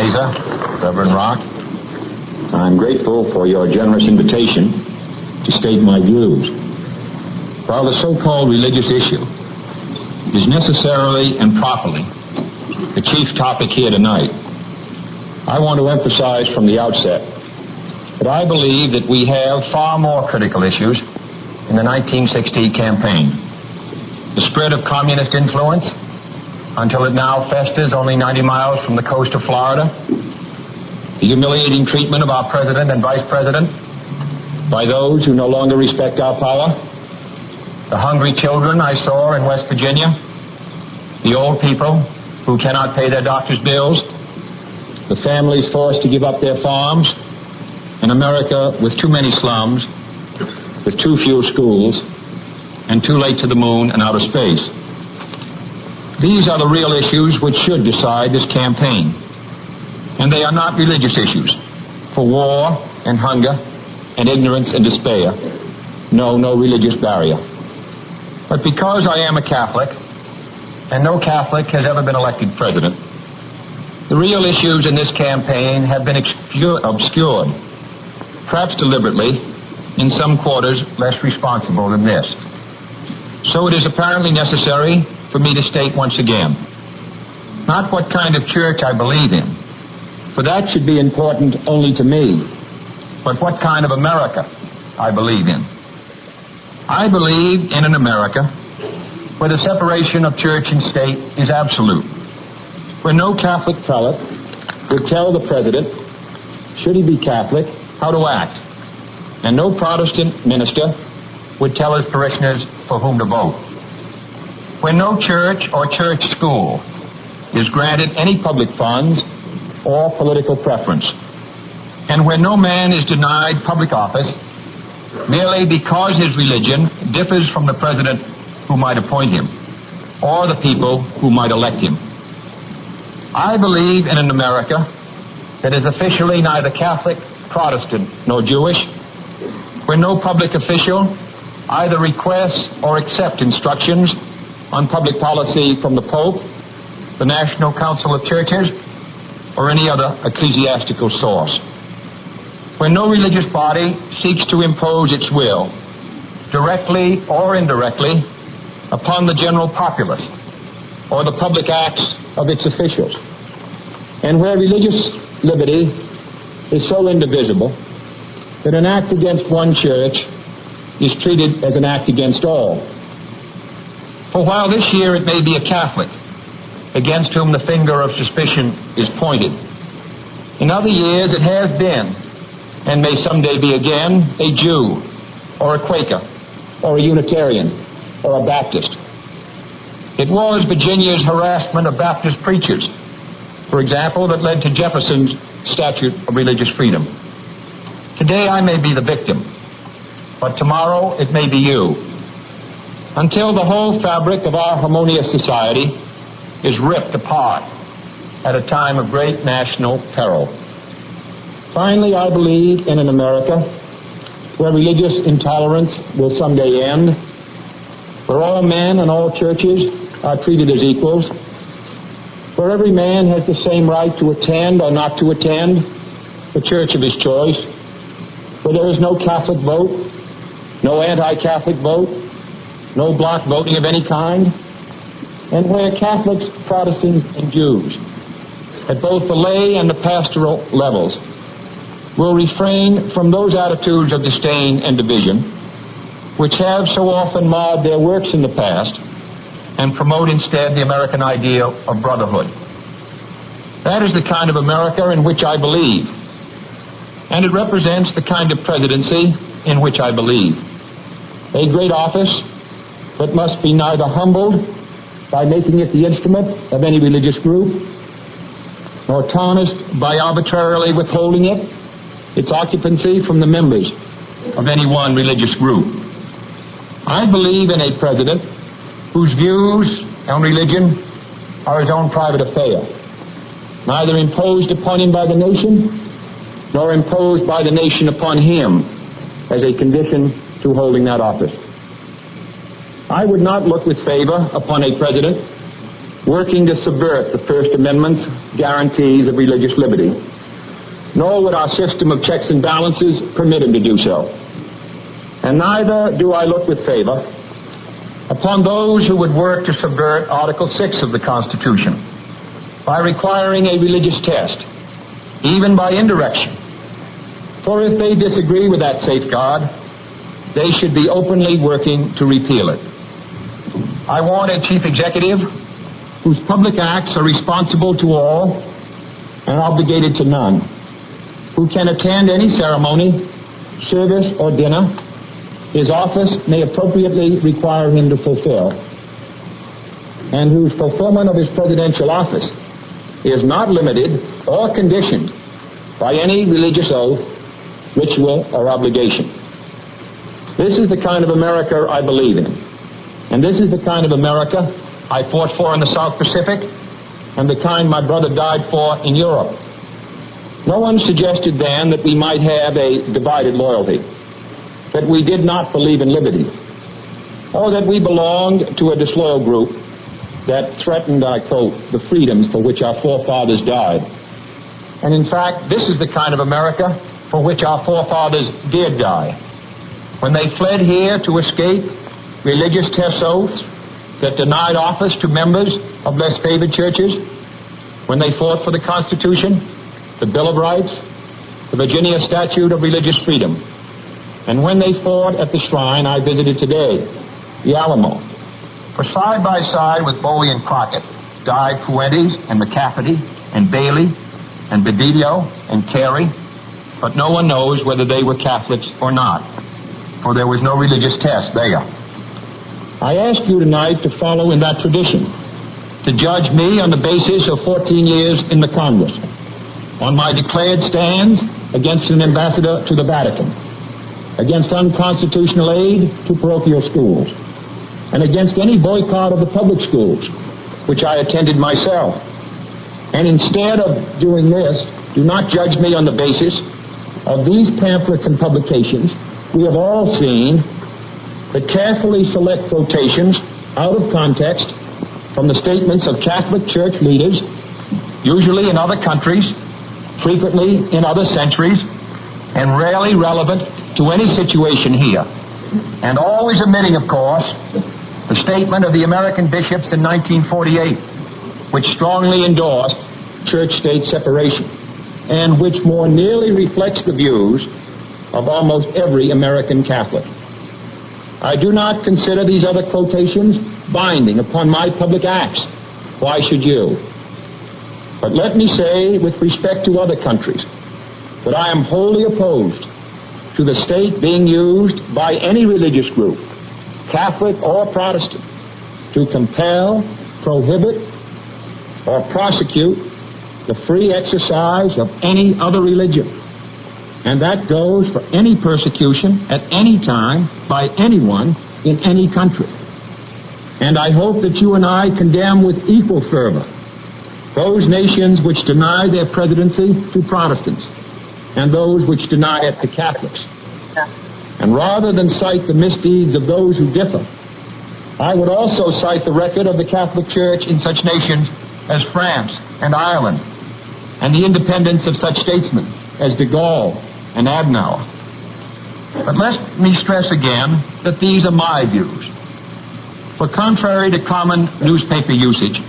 Mesa, Reverend Rock. I'm grateful for your generous invitation to state my views. While the so-called religious issue is necessarily and properly the chief topic here tonight, I want to emphasize from the outset that I believe that we have far more critical issues in the 1960 campaign. The spread of communist influence until it now festers only 90 miles from the coast of Florida, the humiliating treatment of our president and vice president by those who no longer respect our power, the hungry children I saw in West Virginia, the old people who cannot pay their doctor's bills, the families forced to give up their farms, an America with too many slums, with too few schools, and too late to the moon and outer space. These are the real issues which should decide this campaign. And they are not religious issues. For war and hunger and ignorance and despair, no religious barrier. But because I am a Catholic, and no Catholic has ever been elected president, the real issues in this campaign have been obscured, perhaps deliberately, in some quarters less responsible than this. So it is apparently necessary for me to state once again, not what kind of church I believe in, for that should be important only to me, but what kind of America I believe in. I believe in an America where the separation of church and state is absolute, where no Catholic prelate would tell the president, should he be Catholic, how to act, and no Protestant minister would tell his parishioners for whom to vote. Where no church or church school is granted any public funds or political preference, and where no man is denied public office merely because his religion differs from the president who might appoint him or the people who might elect him. I believe in an America that is officially neither Catholic, Protestant, nor Jewish, where no public official either requests or accepts instructions on public policy from the Pope, the National Council of Churches, or any other ecclesiastical source. Where no religious body seeks to impose its will, directly or indirectly, upon the general populace or the public acts of its officials. And where religious liberty is so indivisible that an act against one church is treated as an act against all. For while this year it may be a Catholic against whom the finger of suspicion is pointed, in other years it has been, and may someday be again, a Jew, or a Quaker, or a Unitarian, or a Baptist. It was Virginia's harassment of Baptist preachers, for example, that led to Jefferson's Statute of Religious Freedom. Today I may be the victim, but tomorrow it may be you, until the whole fabric of our harmonious society is ripped apart at a time of great national peril. Finally, I believe in an America where religious intolerance will someday end, where all men and all churches are treated as equals, where every man has the same right to attend or not to attend the church of his choice, where there is no Catholic vote, no anti-Catholic vote, no block voting of any kind, and where Catholics, Protestants, and Jews, at both the lay and the pastoral levels, will refrain from those attitudes of disdain and division which have so often marred their works in the past, and promote instead the American ideal of brotherhood. That is the kind of America in which I believe, and it represents the kind of presidency in which I believe. A great office that must be neither humbled by making it the instrument of any religious group, nor tarnished by arbitrarily withholding its occupancy from the members of any one religious group. I believe in a president whose views on religion are his own private affair, neither imposed upon him by the nation, nor imposed by the nation upon him as a condition to holding that office. I would not look with favor upon a president working to subvert the First Amendment's guarantees of religious liberty, nor would our system of checks and balances permit him to do so. And neither do I look with favor upon those who would work to subvert Article 6 of the Constitution by requiring a religious test, even by indirection. For if they disagree with that safeguard, they should be openly working to repeal it. I want a chief executive whose public acts are responsible to all and obligated to none, who can attend any ceremony, service, or dinner his office may appropriately require him to fulfill, and whose fulfillment of his presidential office is not limited or conditioned by any religious oath, ritual, or obligation. This is the kind of America I believe in, and this is the kind of America I fought for in the South Pacific, and the kind my brother died for in Europe. No one suggested then that we might have a divided loyalty, that we did not believe in liberty, or that we belonged to a disloyal group that threatened, I quote, the freedoms for which our forefathers died. And in fact, this is the kind of America for which our forefathers did die, when they fled here to escape religious test oaths that denied office to members of less favored churches, when they fought for the Constitution, the Bill of Rights, the Virginia Statute of Religious Freedom, and when they fought at the shrine I visited today, the Alamo. For side by side with Bowie and Crockett died Fuentes and McCafferty and Bailey and Bedillo and Carey, but no one knows whether they were Catholics or not, for there was no religious test there. I ask you tonight to follow in that tradition, to judge me on the basis of 14 years in the Congress, on my declared stands against an ambassador to the Vatican, against unconstitutional aid to parochial schools, and against any boycott of the public schools, which I attended myself. And instead of doing this, do not judge me on the basis of these pamphlets and publications. We have all seen the carefully select quotations out of context from the statements of Catholic Church leaders, usually in other countries, frequently in other centuries, and rarely relevant to any situation here, and always omitting, of course, the statement of the American bishops in 1948, which strongly endorsed church-state separation, and which more nearly reflects the views of almost every American Catholic. I do not consider these other quotations binding upon my public acts. Why should you? But let me say, with respect to other countries, that I am wholly opposed to the state being used by any religious group, Catholic or Protestant, to compel, prohibit, or prosecute the free exercise of any other religion. And that goes for any persecution at any time by anyone in any country. And I hope that you and I condemn with equal fervor those nations which deny their presidency to Protestants and those which deny it to Catholics. And rather than cite the misdeeds of those who differ, I would also cite the record of the Catholic Church in such nations as France and Ireland, and the independence of such statesmen as de Gaulle and Adenauer. But let me stress again that these are my views. For contrary to common newspaper usage,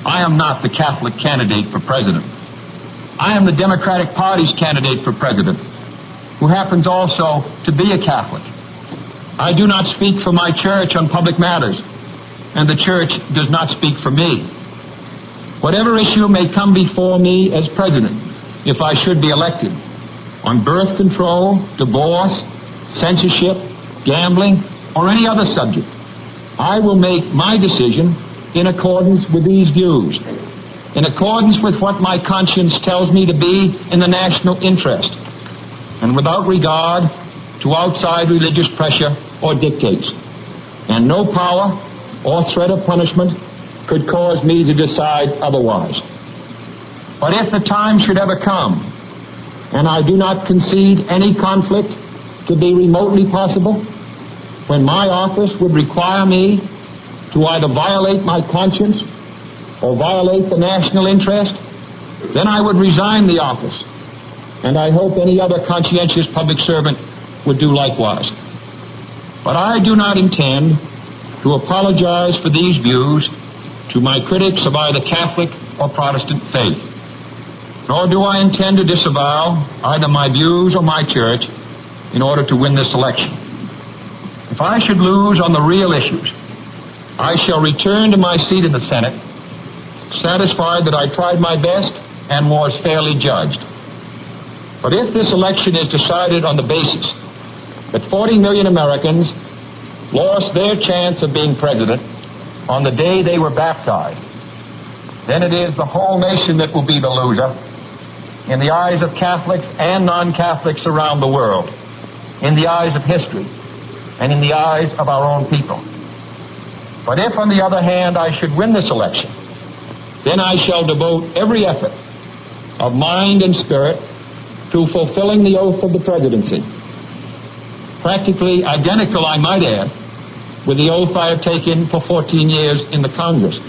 I am not the Catholic candidate for president. I am the Democratic Party's candidate for president, who happens also to be a Catholic. I do not speak for my church on public matters, and the church does not speak for me. Whatever issue may come before me as president, if I should be elected, on birth control, divorce, censorship, gambling, or any other subject, I will make my decision in accordance with these views, in accordance with what my conscience tells me to be in the national interest, and without regard to outside religious pressure or dictates. And no power or threat of punishment could cause me to decide otherwise. But if the time should ever come, and I do not concede any conflict to be remotely possible, when my office would require me to either violate my conscience or violate the national interest, then I would resign the office, and I hope any other conscientious public servant would do likewise. But I do not intend to apologize for these views to my critics of either Catholic or Protestant faith, nor do I intend to disavow either my views or my church in order to win this election. If I should lose on the real issues, I shall return to my seat in the Senate, satisfied that I tried my best and was fairly judged. But if this election is decided on the basis that 40 million Americans lost their chance of being president on the day they were baptized, then it is the whole nation that will be the loser in the eyes of Catholics and non-Catholics around the world, in the eyes of history, and in the eyes of our own people. But if, on the other hand, I should win this election, then I shall devote every effort of mind and spirit to fulfilling the oath of the presidency, practically identical, I might add, with the oath I have taken for 14 years in the Congress.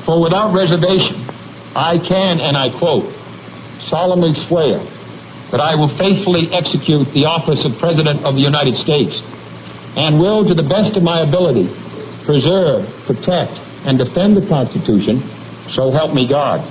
For without reservation, I can, and I quote, solemnly swear that I will faithfully execute the office of President of the United States and will, to the best of my ability, preserve, protect, and defend the Constitution, so help me God.